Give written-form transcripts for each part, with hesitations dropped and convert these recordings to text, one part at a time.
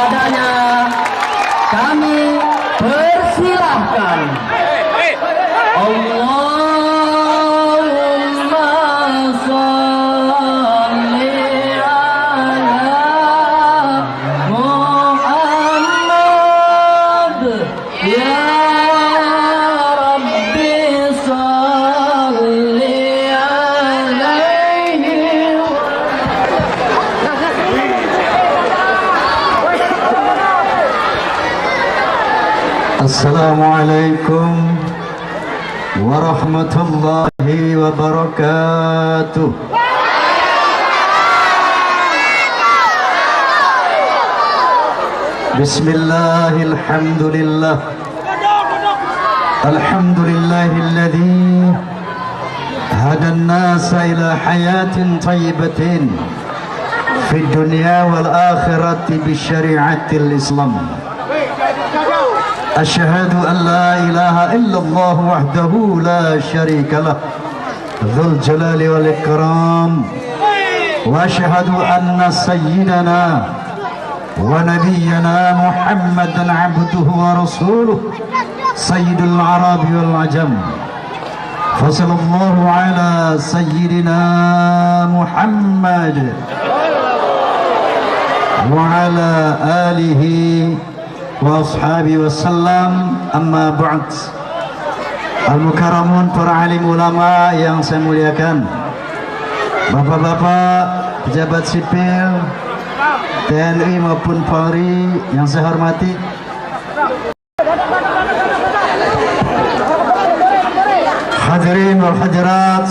kepadanya kami persilahkan. Allahumma sholli ala Muhammad ya Rabbi sholli alaihi. Assalamualaikum warahmatullahi wabarakatuh. Bismillahirrahmanirrahim. Alhamdulillahilladzi hadan nasa ila hayatin thayyibatin fid dunya wal akhirati bi syari'atil Islam. أشهد أن لا إله إلا الله وحده لا شريك له ذو الجلال والإكرام وأشهد أن سيدنا ونبينا محمدا عبده ورسوله سيد العرب والعجم فصلى الله على سيدنا محمد وعلى آله wa ashabi wassalam, amma ba'd. Al-mukaramun, para alim ulama yang saya muliakan, bapak-bapak pejabat sipil TNI maupun Polri yang saya hormati, hadirin wal hadirat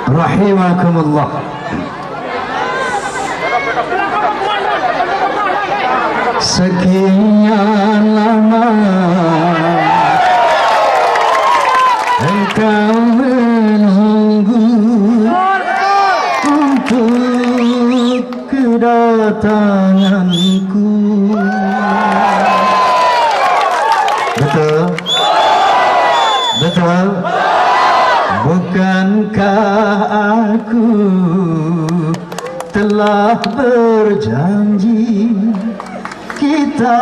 rahimakumullah. Sekian lama engkau menunggu untuk kedatanganku. Betul? Betul? Bukankah aku telah berjanji kita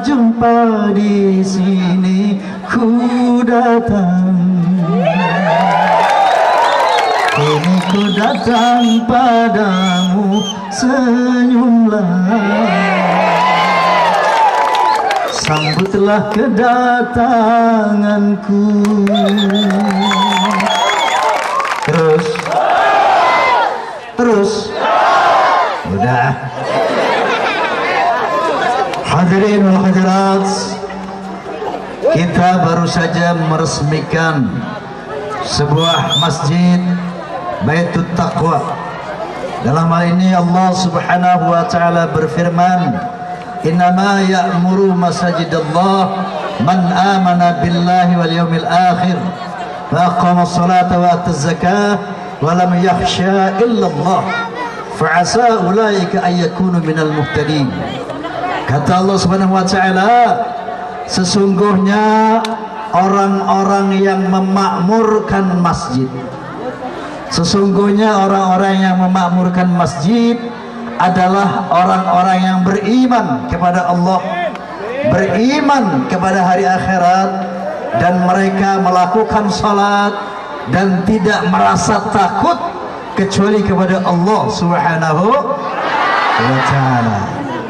jumpa di sini, ku datang. Kini ku datang padamu, senyumlah. Sambutlah kedatanganku. Terus, terus, udah. Hadirin wal hadirat, kita baru saja meresmikan sebuah masjid Baitut Taqwa. Dalam hal ini Allah Subhanahu wa taala berfirman, "Innama ya'muru masajidallah man amana billahi wal yawmil akhir wa aqama as-salata wa ata az-zakah wa lam yakhsha illa Allah fa 'asa ulaika ay yakunu minal muhtadin." Kata Allah Subhanahu wa taala, sesungguhnya orang-orang yang memakmurkan masjid, sesungguhnya orang-orang yang memakmurkan masjid adalah orang-orang yang beriman kepada Allah, beriman kepada hari akhirat, dan mereka melakukan salat dan tidak merasa takut kecuali kepada Allah Subhanahu wa taala.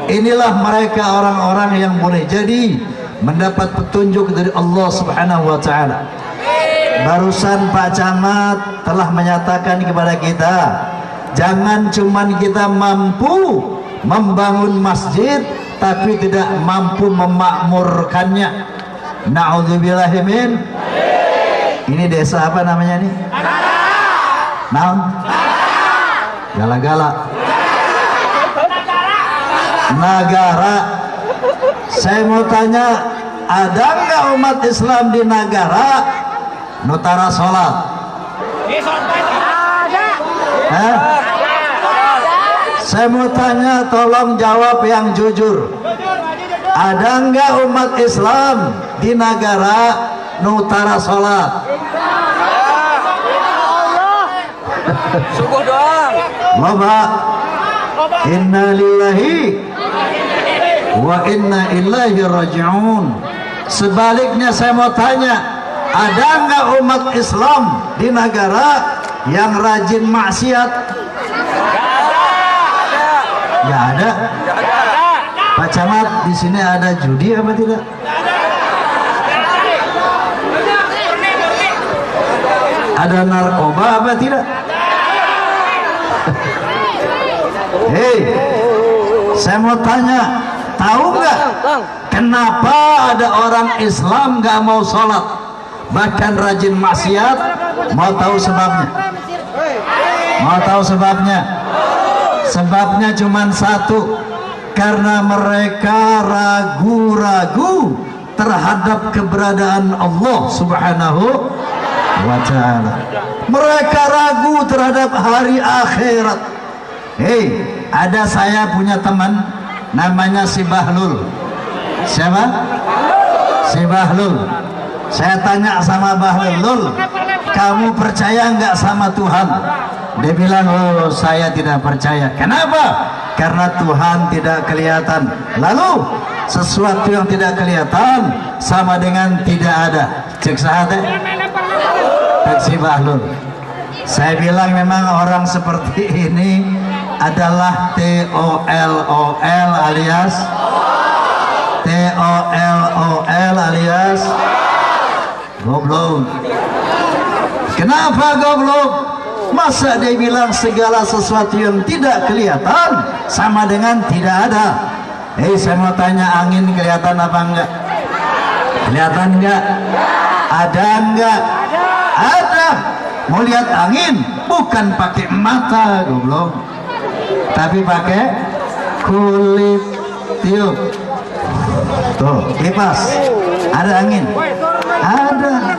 Inilah mereka orang-orang yang boleh jadi mendapat petunjuk dari Allah Subhanahu wa taala. Barusan Pak Camat telah menyatakan kepada kita, jangan cuman kita mampu membangun masjid tapi tidak mampu memakmurkannya. Na'udzubillahi min. Ini desa apa namanya nih? Naon? Gala-gala. Nagara. Saya mau tanya, ada nggak umat Islam di Nagara nutara sholat? Ada. Saya mau tanya, tolong jawab yang jujur. Ada nggak umat Islam di Nagara nutara sholat? Subuh doang. Loba. Innalillahi wa inna ilaihi raji'un. Sebaliknya saya mau tanya, ada nggak umat Islam di negara yang rajin maksiat? Ya ada. Pak Camat, di sini ada judi apa tidak? Ada narkoba apa tidak? Hei, saya mau tanya, tahu nggak kenapa ada orang Islam nggak mau sholat, bahkan rajin maksiat? Mau tahu sebabnya? Mau tahu sebabnya? Sebabnya cuma satu, karena mereka ragu-ragu terhadap keberadaan Allah Subhanahu wa ta'ala. Mereka ragu terhadap hari akhirat. Hei, ada saya punya teman namanya si Bahlul. Siapa? Si Bahlul. Saya tanya sama Bahlul, kamu percaya nggak sama Tuhan? Dia bilang, oh saya tidak percaya. Kenapa? Karena Tuhan tidak kelihatan. Lalu sesuatu yang tidak kelihatan sama dengan tidak ada. Cek sahate. Cek si Bahlul. Saya bilang memang orang seperti ini adalah TOLOL alias TOLOL alias goblok. Kenapa goblok? Masa dia bilang segala sesuatu yang tidak kelihatan sama dengan tidak ada? Saya mau tanya, angin kelihatan apa enggak? Kelihatan enggak? Ada enggak? Ada. Mau lihat angin bukan pakai mata goblok, tapi pakai kulit. Tiup tuh, kipas. Ada angin? Ada.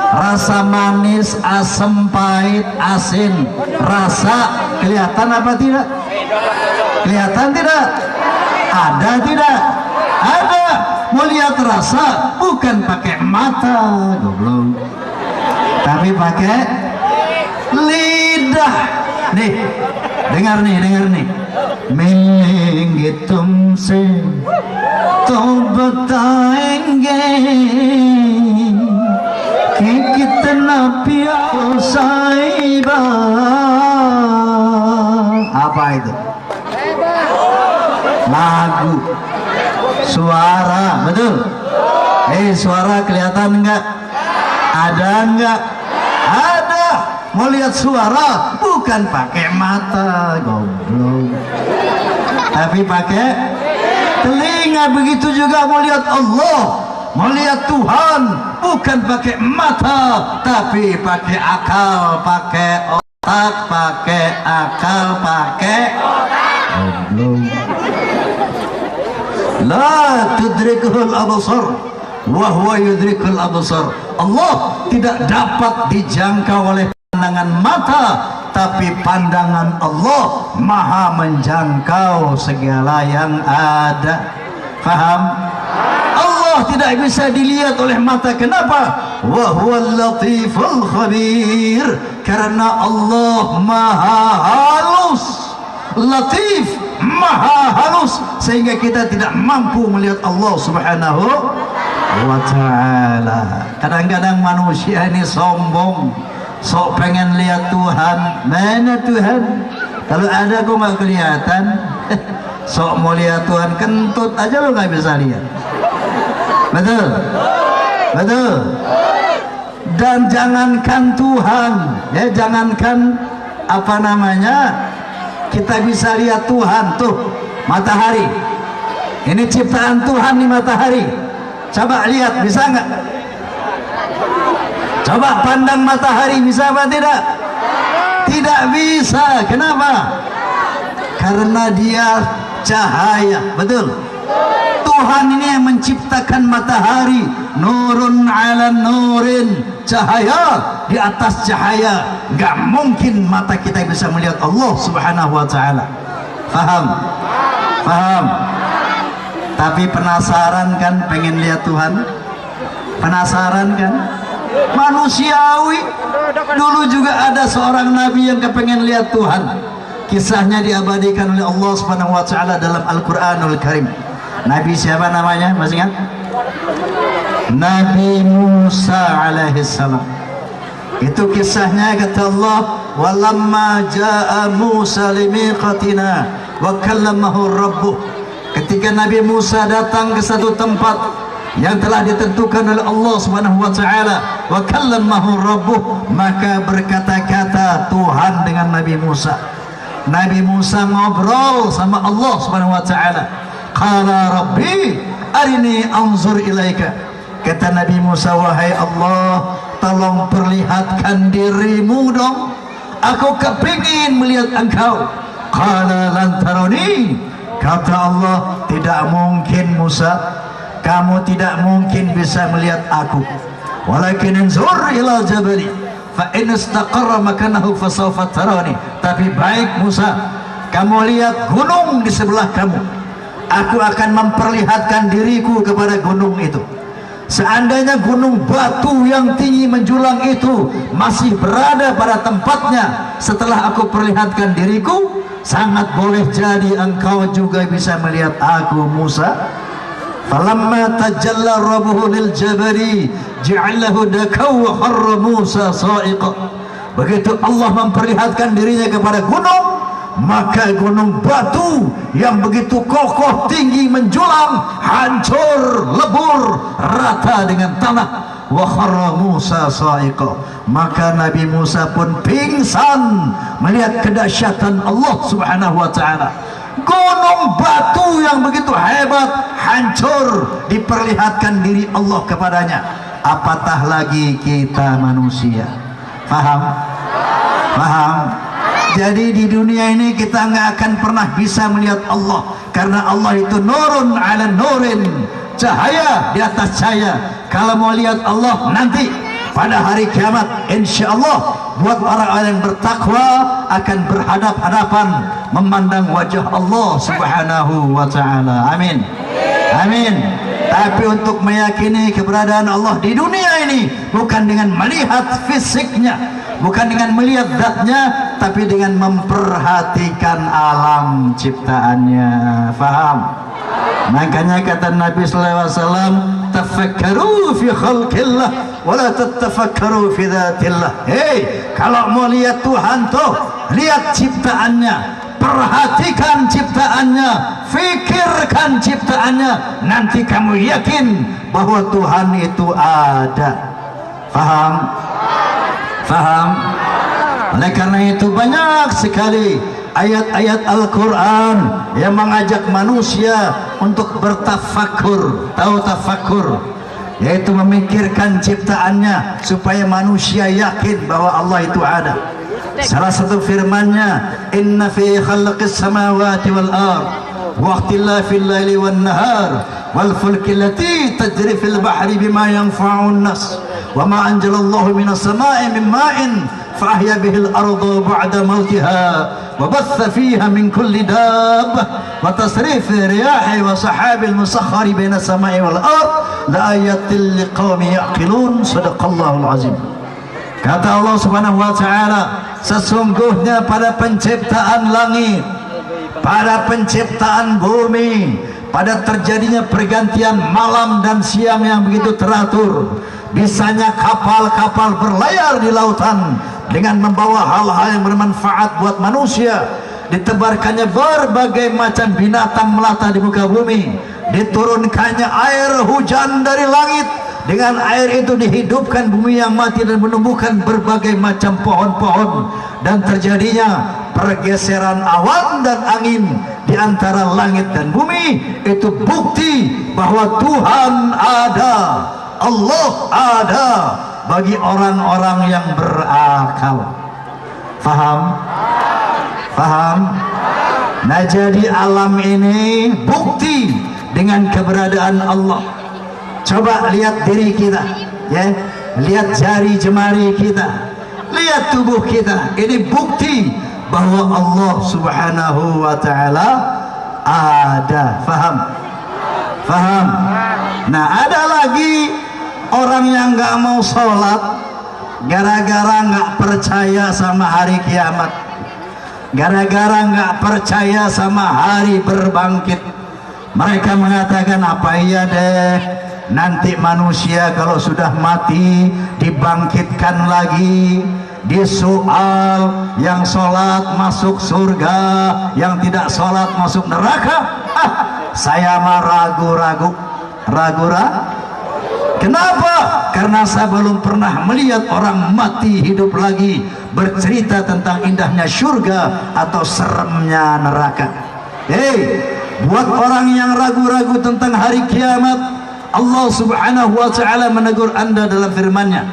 Rasa manis, asam, pahit, asin, rasa kelihatan apa tidak? Kelihatan tidak? Ada tidak? Ada. Mau lihat rasa bukan pakai mata goblok, tapi pakai lidah. Nih, dengar nih, dengar nih. Melingitum se to bataenge कि कितना प्यार साहिबा. Apa itu? Lagu, suara, betul? Suara kelihatan enggak? Ada enggak? Ada. Mau lihat suara bukan pakai mata goblok, tapi pakai telinga. Begitu juga mau lihat Allah, mau lihat Tuhan bukan pakai mata, tapi pakai akal, pakai otak, pakai akal, pakai goblok. La tudrikul absar wa huwa yudrikul absar. Allah tidak dapat dijangkau oleh pandangan mata, tapi pandangan Allah maha menjangkau segala yang ada. Faham? Allah tidak bisa dilihat oleh mata. Kenapa? Wa huwal latiful khabir. Karena Allah maha halus, latif, maha halus, sehingga kita tidak mampu melihat Allah Subhanahu wa ta'ala. Kadang-kadang manusia ini sombong, sok pengen lihat Tuhan. Mana Tuhan? Kalau ada kok nggak kelihatan. Sok mau lihat Tuhan, kentut aja lo nggak bisa lihat. Betul? Betul? Dan jangankan Tuhan, ya jangankan apa namanya, kita bisa lihat Tuhan tuh, matahari. Ini ciptaan Tuhan nih, matahari. Coba lihat, bisa nggak? Coba pandang matahari, bisa apa tidak? Tidak bisa. Kenapa? Karena dia cahaya. Betul? Tuhan ini yang menciptakan matahari, nurun ala nurin, cahaya di atas cahaya. Gak mungkin mata kita bisa melihat Allah Subhanahu wa ta'ala. Faham? Faham? Tapi penasaran kan, pengen lihat Tuhan? Penasaran kan? Manusiawi. Dulu juga ada seorang nabi yang kepengen lihat Tuhan. Kisahnya diabadikan oleh Allah Subhanahu wa ta'ala dalam Al-Quranul Karim. Nabi siapa namanya? Masih ingat? Nabi Musa alaihissalam. Itu kisahnya, kata Allah, walamma jaa Musa limiqatina wa kallamahu rabbuh. Ketika Nabi Musa datang ke satu tempat yang telah ditentukan oleh Allah Subhanahu wa taala, wa kallamahu rabbuh, maka berkata-kata Tuhan dengan Nabi Musa. Nabi Musa ngobrol sama Allah Subhanahu wa taala. Qala rabbi arini anzur ilaika. Kata Nabi Musa, wahai Allah, tolong perlihatkan dirimu dong, aku kepingin melihat engkau. Qala lan tarani. Kata Allah, tidak mungkin Musa, kamu tidak mungkin bisa melihat aku. Walakin anzur ila jabali fa in istaqarra makanahu fasawfa tarani. Tapi baik Musa, kamu lihat gunung di sebelah kamu, aku akan memperlihatkan diriku kepada gunung itu. Seandainya gunung batu yang tinggi menjulang itu masih berada pada tempatnya setelah aku perlihatkan diriku, sangat boleh jadi engkau juga bisa melihat aku Musa. Falamma tajalla rabbuhu lil jabali ja'alahu dakaw wa kharra Musa sa'iqa. Begitu Allah memperlihatkan dirinya kepada gunung, maka gunung batu yang begitu kokoh tinggi menjulang hancur lebur rata dengan tanah. Wa kharra Musa sa'iqa. Maka Nabi Musa pun pingsan melihat kedahsyatan Allah Subhanahu wa taala. Gunung batu yang begitu hebat hancur diperlihatkan diri Allah kepadanya, apatah lagi kita manusia. Paham? Paham? Jadi di dunia ini kita nggak akan pernah bisa melihat Allah, karena Allah itu nurun ala nurin, cahaya di atas cahaya. Kalau mau lihat Allah nanti pada hari kiamat, insya Allah buat orang-orang yang bertakwa akan berhadap-hadapan memandang wajah Allah Subhanahu wa taala. Amin. Amin. Tapi untuk meyakini keberadaan Allah di dunia ini bukan dengan melihat fisiknya, bukan dengan melihat zatnya, tapi dengan memperhatikan alam ciptaannya. Faham? Makanya kata Nabi sallallahu alaihi wasallam, tafakkaru fi khalqillah wa la tatafakkaru fi dzatillah. Hei, kalau mau lihat Tuhan tuh, lihat ciptaannya, perhatikan ciptaannya, fikirkan ciptaannya, nanti kamu yakin bahwa Tuhan itu ada. Faham? Faham? Oleh karena itu banyak sekali ayat-ayat Al-Quran yang mengajak manusia untuk bertafakur. Tahu tafakur? Yaitu memikirkan ciptaannya supaya manusia yakin bahwa Allah itu ada. Salah satu firman-Nya, inna fi khalqis samawati wal ard wa ikhtilafil laili wan nahar wal fulki allati tajri fil bahri bima yanfa'un nas wa ma anzalallahu minas sama'i min ma'in فأحيا به الأرض بعد موتها وبث فيها من كل دابة وتصريف الرياح وسحاب المسخر بين السماء والأرض لآيات لقوم يعقلون. صدق الله العظيم. Kata Allah Subhanahu wa taala, sesungguhnya pada penciptaan langit, pada penciptaan bumi, pada terjadinya pergantian malam dan siang yang begitu teratur, bisanya kapal-kapal berlayar di lautan dengan membawa hal-hal yang bermanfaat buat manusia, ditebarkannya berbagai macam binatang melata di muka bumi, diturunkannya air hujan dari langit, dengan air itu dihidupkan bumi yang mati dan menumbuhkan berbagai macam pohon-pohon, dan terjadinya pergeseran awan dan angin di antara langit dan bumi. Itu bukti bahwa Tuhan ada, Allah ada bagi orang-orang yang berakal. Faham? Faham? Nah, jadi alam ini bukti dengan keberadaan Allah. Coba lihat diri kita, ya, lihat jari jemari kita, lihat tubuh kita. Ini bukti bahwa Allah Subhanahu wa taala ada. Faham? Faham? Nah, ada lagi orang yang nggak mau sholat gara-gara nggak percaya sama hari kiamat, gara-gara nggak percaya sama hari berbangkit. Mereka mengatakan, apa iya deh, nanti manusia kalau sudah mati dibangkitkan lagi, disoal, yang sholat masuk surga, yang tidak sholat masuk neraka. Saya mah ragu-ragu. Kenapa? Karena saya belum pernah melihat orang mati hidup lagi bercerita tentang indahnya surga atau seremnya neraka. Buat orang yang ragu-ragu tentang hari kiamat, Allah subhanahu wa ta'ala menegur anda dalam firman-Nya,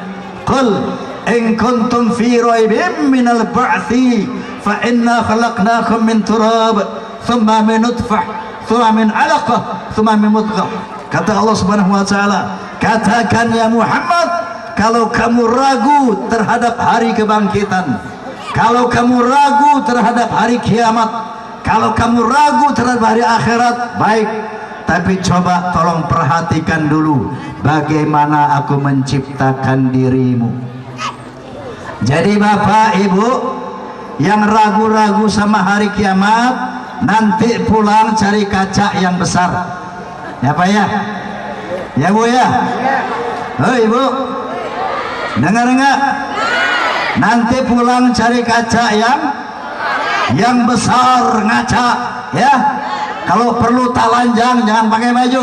qul in kuntum fi raibin minal ba'thi fa inna khalaqnakum min turab thumma min nutfah thumma min 'alaqah thumma min mudghah. Kata Allah subhanahu wa ta'ala, katakan ya Muhammad, kalau kamu ragu terhadap hari kebangkitan, kalau kamu ragu terhadap hari kiamat, kalau kamu ragu terhadap hari akhirat, baik, tapi coba tolong perhatikan dulu bagaimana aku menciptakan dirimu. Jadi Bapak Ibu yang ragu-ragu sama hari kiamat, nanti pulang cari kaca yang besar. Ya Pak ya? Ya Bu ya? Oh Ibu, dengar enggak? Nanti pulang cari kaca yang besar, ngaca ya. Kalau perlu telanjang, jangan pakai baju.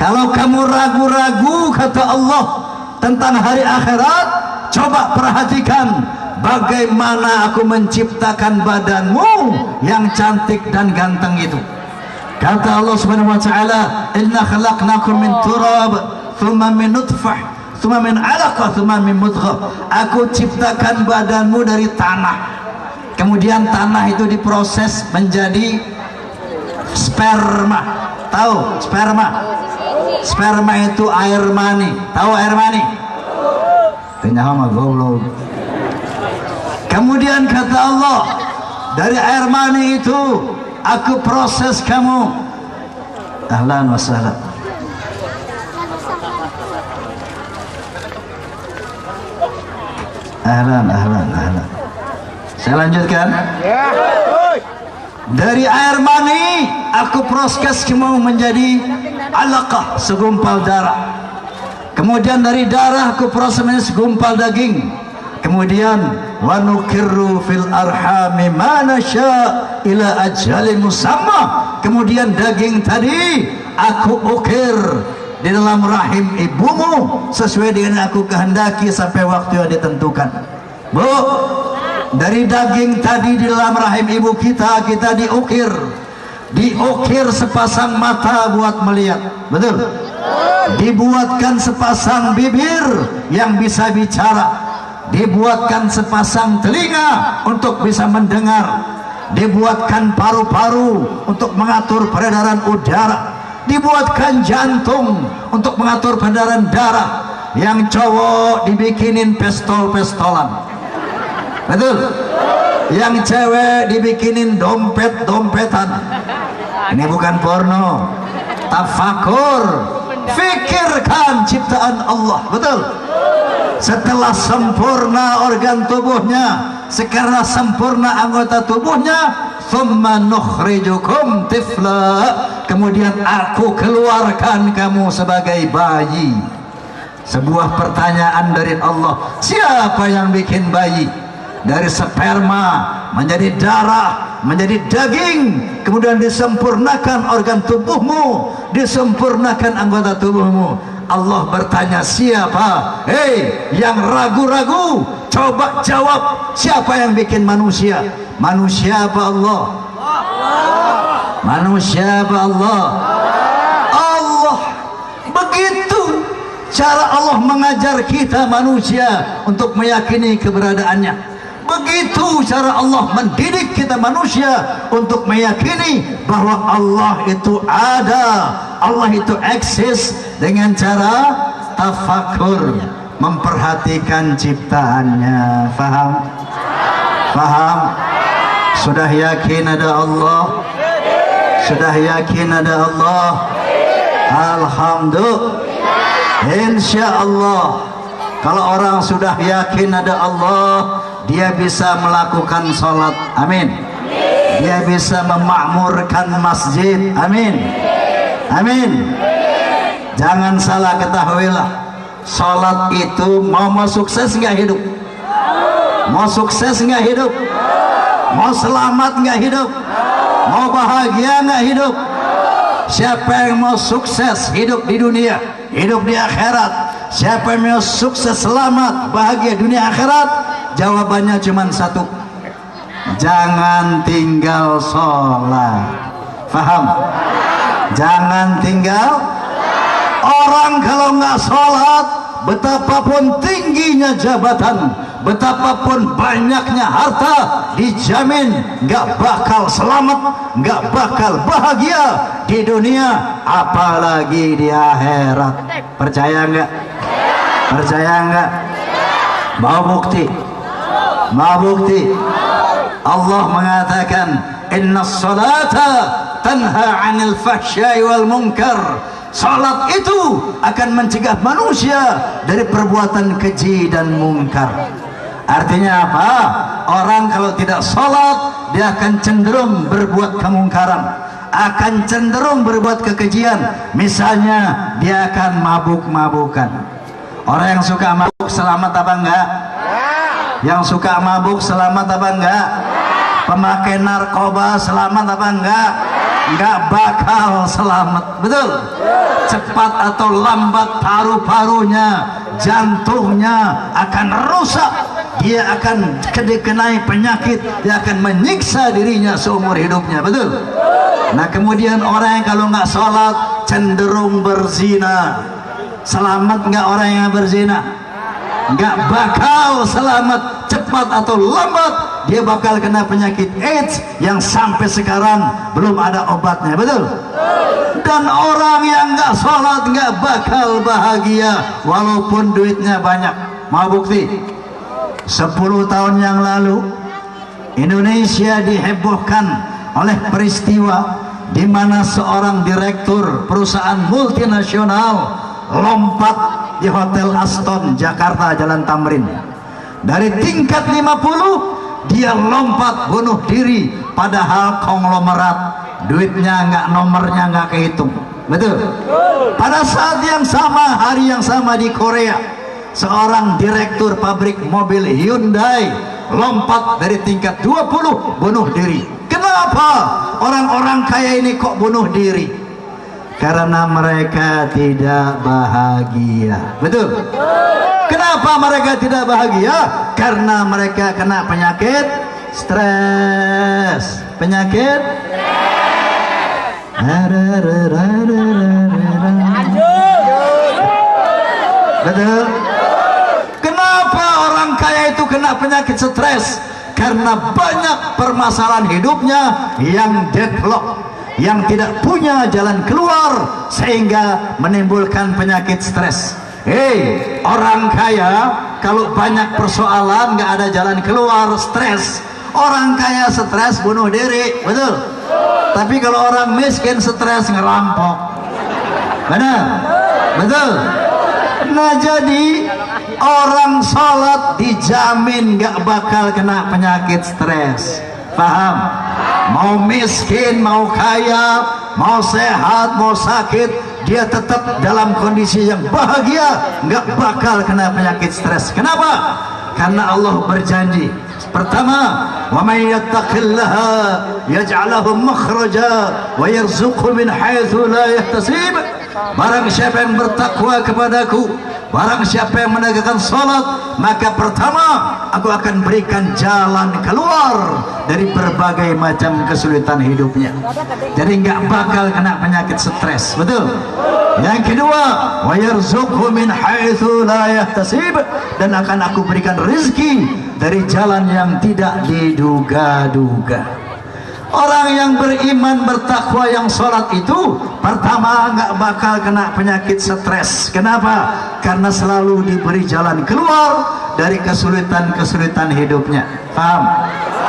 Kalau kamu ragu-ragu kata Allah tentang hari akhirat, coba perhatikan bagaimana aku menciptakan badanmu yang cantik dan ganteng itu. Kata Allah subhanahu wa ta'ala, inna khalaqnakum min turab thumma min nutfah thumma min 'alaqah thumma min mudghah. Aku ciptakan badanmu dari tanah, kemudian tanah itu diproses menjadi sperma. Tahu sperma? Sperma itu air mani. Tahu air mani? Ternyata goblok. Kemudian kata Allah, dari air mani itu aku proses kamu. Ahlan wa sahlan. Ahlan. Saya lanjutkan. Dari air mani aku proses kamu menjadi alaqah, segumpal darah. Kemudian dari darah aku proses menjadi segumpal daging. Kemudian wa nukirru fil arhami ma nasya ila ajalin musamma. Kemudian daging tadi aku ukir di dalam rahim ibumu sesuai dengan yang aku kehendaki sampai waktu yang ditentukan. Bu, dari daging tadi di dalam rahim ibu kita diukir sepasang mata buat melihat, betul? Dibuatkan sepasang bibir yang bisa bicara, dibuatkan sepasang telinga untuk bisa mendengar, dibuatkan paru-paru untuk mengatur peredaran udara, dibuatkan jantung untuk mengatur peredaran darah. Yang cowok dibikinin pistol-pistolan, betul? Yang cewek dibikinin dompet-dompetan. Ini bukan porno. Tafakur, fikirkan ciptaan Allah, betul? Setelah sempurna organ tubuhnya, sekarang sempurna anggota tubuhnya, thumma nukhrijukum tifla, kemudian aku keluarkan kamu sebagai bayi. Sebuah pertanyaan dari Allah, siapa yang bikin bayi? Dari sperma menjadi darah, menjadi daging, kemudian disempurnakan organ tubuhmu, disempurnakan anggota tubuhmu. Allah bertanya, siapa? Yang ragu-ragu, coba jawab, siapa yang bikin manusia? Manusia apa Allah? Manusia apa Allah? Allah. Begitu cara Allah mengajar kita manusia untuk meyakini keberadaannya. Begitu cara Allah mendidik kita manusia untuk meyakini bahwa Allah itu ada, Allah itu eksis, dengan cara tafakur, memperhatikan ciptaannya. Faham? Faham? Sudah yakin ada Allah? Sudah yakin ada Allah? Alhamdulillah. Insya Allah, kalau orang sudah yakin ada Allah, dia bisa melakukan sholat. Amin. dia bisa memakmurkan masjid. Amin. Amin. Jangan salah ketahuilah, sholat itu mau sukses nggak hidup? Mau sukses nggak hidup? Mau selamat nggak hidup? Mau bahagia nggak hidup? Siapa yang mau sukses hidup di dunia, hidup di akhirat? Siapa yang mau sukses selamat bahagia dunia akhirat? Jawabannya cuma satu: jangan tinggal sholat. Faham? Jangan tinggal. Orang kalau nggak sholat, betapapun tingginya jabatan, betapapun banyaknya harta, dijamin nggak bakal selamat, nggak bakal bahagia di dunia, apalagi di akhirat. Percaya nggak? Percaya nggak? Mau bukti? Mau bukti? Allah mengatakan, inna salata tanha 'anil fahsya'i wal munkar. Salat itu akan mencegah manusia dari perbuatan keji dan mungkar. Artinya apa? Orang kalau tidak salat, dia akan cenderung berbuat kemungkaran, akan cenderung berbuat kekejian. Misalnya dia akan mabuk-mabukan. Orang yang suka mabuk selamat apa enggak? Yang suka mabuk selamat apa enggak? Pemakai narkoba selamat apa enggak? Enggak bakal selamat. Betul? Cepat atau lambat paru-parunya, jantungnya akan rusak. Dia akan kenai penyakit, dia akan menyiksa dirinya seumur hidupnya. Betul? Nah, kemudian orang yang kalau nggak sholat cenderung berzina. Selamat nggak orang yang berzina? Nggak bakal selamat. Cepat atau lambat dia bakal kena penyakit AIDS yang sampai sekarang belum ada obatnya. Betul? Dan orang yang nggak sholat nggak bakal bahagia walaupun duitnya banyak. Mau bukti? 10 tahun yang lalu Indonesia dihebohkan oleh peristiwa di mana seorang direktur perusahaan multinasional lompat di Hotel Aston Jakarta Jalan Tamrin. Dari tingkat 50 dia lompat bunuh diri, padahal konglomerat, duitnya nggak, nomornya nggak kehitung. Betul? Pada saat yang sama, hari yang sama di Korea, seorang direktur pabrik mobil Hyundai lompat dari tingkat 20 bunuh diri. Kenapa orang-orang kaya ini kok bunuh diri? Karena mereka tidak bahagia. Betul? Kenapa mereka tidak bahagia? Karena mereka kena penyakit stres. Penyakit betul? Kenapa orang kaya itu kena penyakit stres? Karena banyak permasalahan hidupnya yang deadlock, yang tidak punya jalan keluar, sehingga menimbulkan penyakit stres. Hei, orang kaya kalau banyak persoalan, nggak ada jalan keluar, stres. Orang kaya stres bunuh diri. Betul? Tapi kalau orang miskin stres ngerampok. Benar? Betul? Nah, jadi orang sholat dijamin nggak bakal kena penyakit stres. Paham? Mau miskin, mau kaya, mau sehat, mau sakit, dia tetap dalam kondisi yang bahagia, nggak bakal kena penyakit stres. Kenapa? Karena Allah berjanji. Pertama, wa may yattaqillaha yaj'al lahu makhraja wa yarzuqhu min haitsu la yahtasib. Barang siapa yang bertakwa kepadaku, barang siapa yang menegakkan salat, maka pertama aku akan berikan jalan keluar dari berbagai macam kesulitan hidupnya. Jadi nggak bakal kena penyakit stres. Betul? Yang kedua, wa yarzuqhu min haitsu la yahtasib, dan akan aku berikan rezeki dari jalan yang tidak diduga-duga. Orang yang beriman, bertakwa, yang sholat itu pertama nggak bakal kena penyakit stres. Kenapa? Karena selalu diberi jalan keluar dari kesulitan-kesulitan hidupnya. Paham?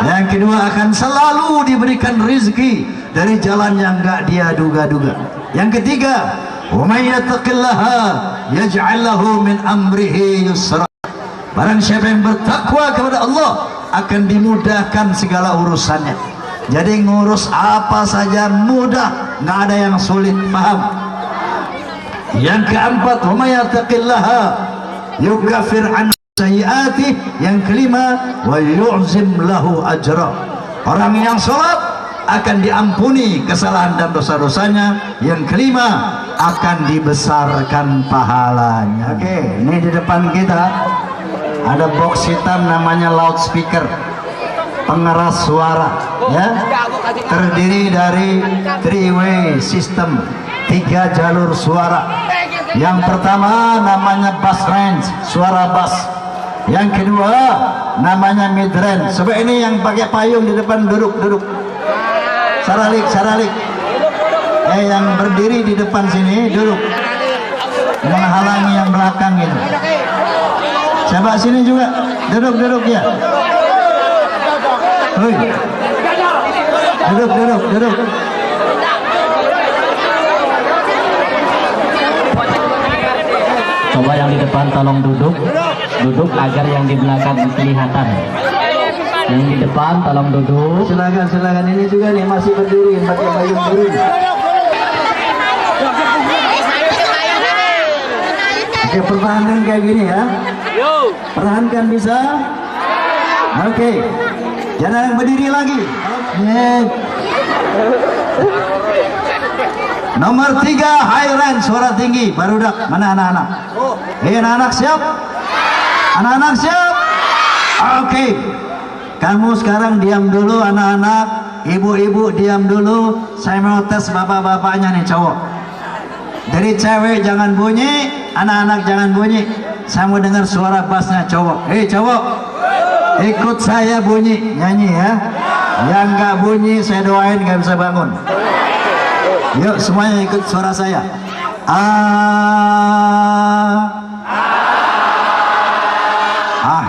Yang kedua, akan selalu diberikan rezeki dari jalan yang nggak dia duga-duga. Yang ketiga, wa may yattaqillaha yaj'al lahu min amrihi yusra. Barang siapa yang bertakwa kepada Allah akan dimudahkan segala urusannya. Jadi ngurus apa saja mudah, nggak ada yang sulit, paham? Yang keempat, wa may yattaqillaha yukaffir an sayyi'atih. Yang kelima, wa yu'zim lahu ajra. Orang yang sholat akan diampuni kesalahan dan dosa-dosanya. Yang kelima, akan dibesarkan pahalanya. Oke, ini di depan kita ada box hitam namanya loudspeaker, pengeras suara, ya, terdiri dari 3-way system, 3 jalur suara. Yang pertama namanya bass range, suara bass. Yang kedua namanya mid range. Coba ini yang pakai payung di depan, duduk. Saralik. Yang berdiri di depan sini duduk, menghalangi yang belakang gitu. Coba sini juga, duduk ya. Duduk. Coba yang di depan tolong duduk agar yang di belakang kelihatan. Yang di depan tolong duduk. Silakan. Ini juga nih masih berdiri pakai payung biru. Oke, pertahankan kayak gini ya. Pertahankan, bisa. Oke, jangan berdiri lagi. Nomor 3, high range, suara tinggi, barudak. Mana anak-anak? Anak-anak siap? Anak-anak siap? Oke, kamu sekarang diam dulu, anak-anak. Ibu-ibu diam dulu. Saya mau tes bapak-bapaknya nih, cowok. Dari cewek jangan bunyi, anak-anak jangan bunyi. Saya mau dengar suara bassnya cowok. Cowok, ikut saya bunyi, nyanyi ya. Yang nggak bunyi saya doain nggak bisa bangun. Yuk semuanya ikut suara saya.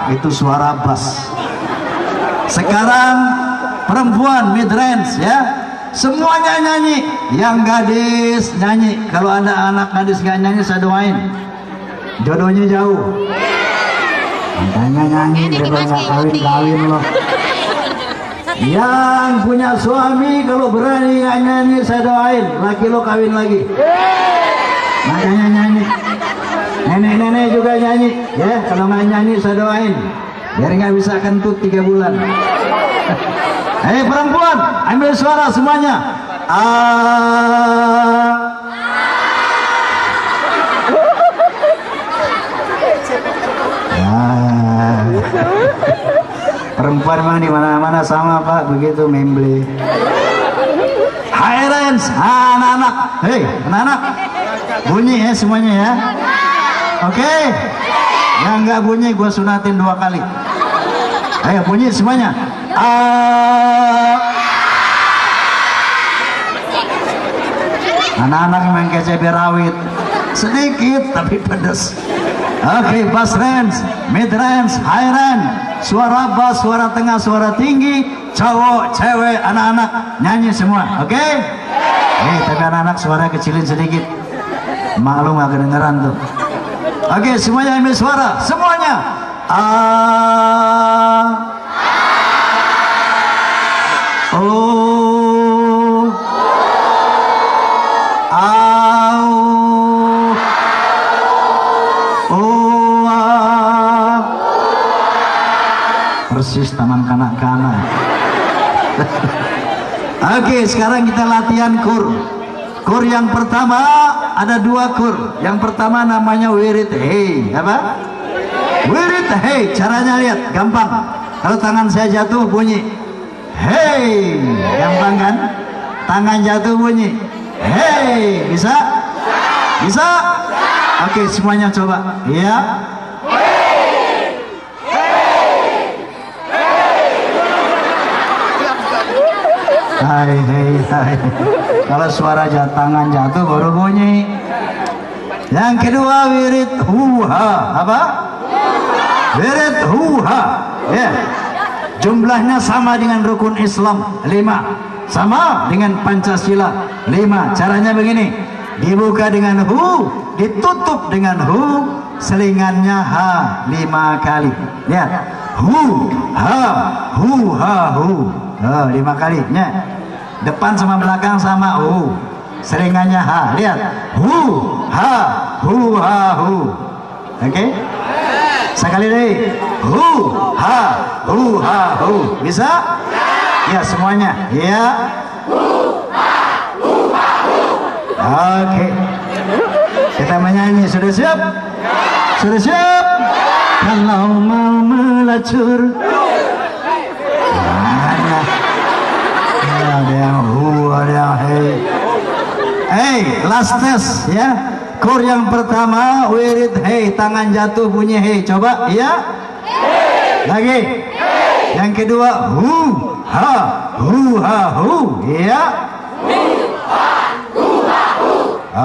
Itu suara bass. Sekarang perempuan mid range ya. Semuanya nyanyi, yang gadis nyanyi. Kalau ada anak gadis gak nyanyi, saya doain jodohnya jauh. Makanya nyanyi, biar gak kawin-kawin loh. Yang punya suami kalau berani gak nyanyi, saya doain laki lo kawin lagi. Makanya nyanyi. Nenek-nenek juga nyanyi ya. Kalau gak nyanyi, saya doain biar gak bisa kentut 3 bulan. Perempuan, ambil suara semuanya. Perempuan memang di mana-mana sama Pak, begitu memble. High range, anak-anak. Anak-anak, bunyi ya semuanya ya. Oke. Yang nggak bunyi gue sunatin 2 kali. Ayo bunyi semuanya. Anak-anak memang kayak cabai rawit, sedikit tapi pedas. Oke, bass range, mid range, high range, suara bass, suara tengah, suara tinggi, cowok, cewek, anak-anak nyanyi semua. Oke? Tapi anak-anak suara kecilin sedikit, maklum gak kedengeran tuh. Oke, semuanya ambil suara, semuanya. Persis taman kanak-kanak. Oke, sekarang kita latihan kur. Kur yang pertama ada 2 kur. Yang pertama namanya wirid hey. Apa? Wirid hey. Caranya lihat, gampang. Kalau tangan saya jatuh bunyi hey, gampang kan? Tangan jatuh bunyi hey, bisa? Bisa? Oke, semuanya coba. Iya. Hai. Kalau suara tangan jatuh baru bunyi. Yang kedua wirid huha. Apa? Wirid huha. Ya. Jumlahnya sama dengan rukun Islam 5. Sama dengan Pancasila 5. Caranya begini. Dibuka dengan hu, ditutup dengan hu, selingannya ha 5 kali. Lihat. Hu ha hu. Oh, 5 kali. Nya. Depan sama belakang sama hu. Seringannya ha. Lihat. Hu, ha, hu, ha, hu. Oke? Sekali lagi. Hu, ha, hu, ha, hu. Bisa? Ya, semuanya. Ya. Oke. Kita menyanyi. Sudah siap? Sudah siap? Kalau mau melacur, ada yang hu, ada yang hey. Hey, last test ya. Kur yang pertama wirid hey, tangan jatuh bunyi hey. Coba ya. Lagi. Yang kedua hu, ha, hu, ya.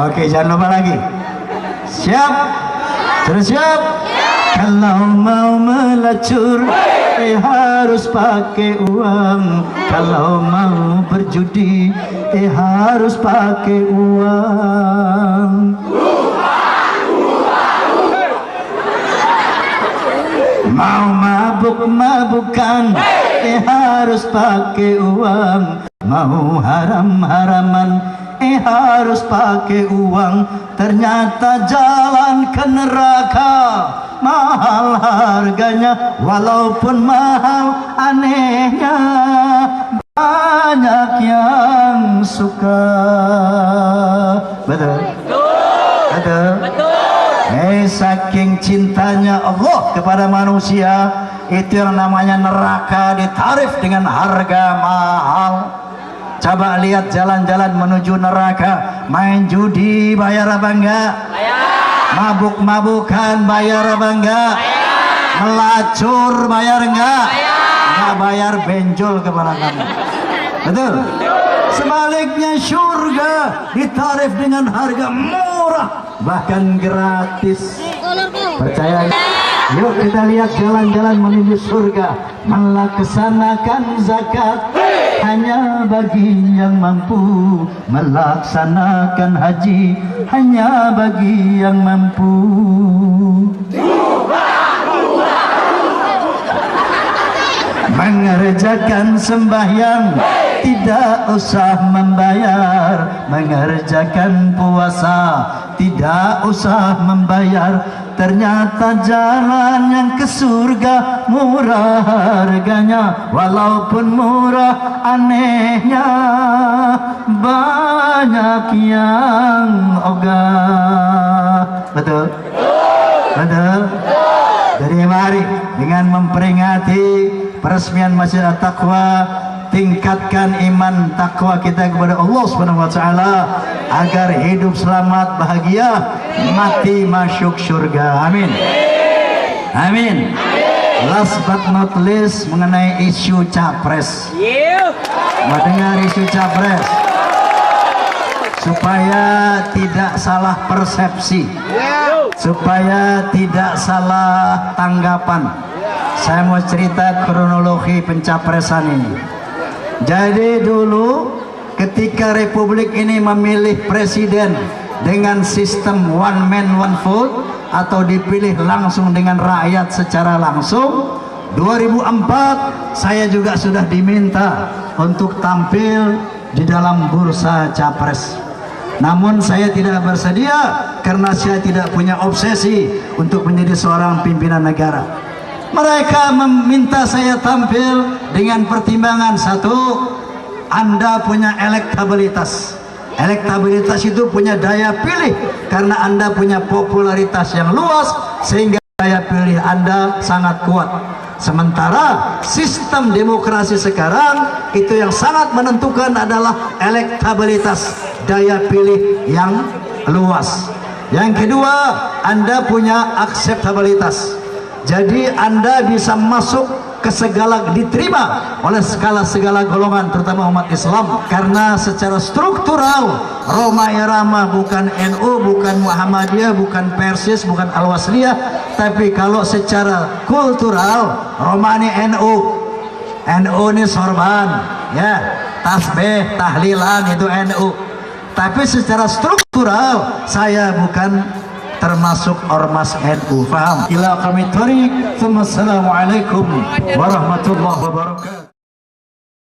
Oke, jangan lupa lagi. Siap? Sudah siap? Kalau mau melacur, harus pakai uang. Kalau mau berjudi, harus pakai uang. Mau mabuk-mabukan, harus pakai uang. Mau haram-haraman, harus pakai uang. Ternyata jalan ke neraka mahal harganya, walaupun mahal anehnya banyak yang suka. Betul? Betul? Saking cintanya Allah kepada manusia, itu yang namanya neraka ditarif dengan harga mahal. Coba lihat jalan-jalan menuju neraka, main judi bayar apa enggak? Mabuk-mabukan bayar apa enggak? Melacur bayar enggak? Enggak bayar, benjol kepala kamu. Betul? Sebaliknya surga ditarif dengan harga murah, bahkan gratis. Percaya? Yuk kita lihat jalan-jalan menuju surga. Melaksanakan zakat hanya bagi yang mampu, melaksanakan haji hanya bagi yang mampu. Mengerjakan sembahyang tidak usah membayar, mengerjakan puasa tidak usah membayar. Ternyata jalan yang ke surga murah harganya, walaupun murah anehnya banyak yang ogah. Betul? Betul? Jadi mari dengan memperingati peresmian Masjid At-Taqwa, tingkatkan iman takwa kita kepada Allah Subhanahu wa taala agar hidup selamat bahagia, mati masuk surga. Amin. Amin. Last but not least mengenai isu capres. Mau dengar isu capres? Supaya tidak salah persepsi, supaya tidak salah tanggapan, saya mau cerita kronologi pencapresan ini. Jadi dulu ketika Republik ini memilih presiden dengan sistem one man one vote atau dipilih langsung dengan rakyat secara langsung, 2004 saya juga sudah diminta untuk tampil di dalam bursa capres. Namun saya tidak bersedia karena saya tidak punya obsesi untuk menjadi seorang pimpinan negara. Mereka meminta saya tampil dengan pertimbangan satu, Anda punya elektabilitas. Elektabilitas itu punya daya pilih karena Anda punya popularitas yang luas sehingga daya pilih Anda sangat kuat. Sementara sistem demokrasi sekarang itu yang sangat menentukan adalah elektabilitas, daya pilih yang luas. Yang kedua, Anda punya akseptabilitas. Jadi Anda bisa masuk ke segala, diterima oleh segala golongan, terutama umat Islam, karena secara struktural Roma Irama bukan NU, bukan Muhammadiyah, bukan Persis, bukan Al-Wasliyah, tapi kalau secara kultural Roma ini NU. NU ini sorban, ya, tasbih, tahlilan itu NU. Tapi secara struktural saya bukan termasuk ormas NU. Faham? Ila kami tarik. Assalamualaikum warahmatullahi wabarakatuh.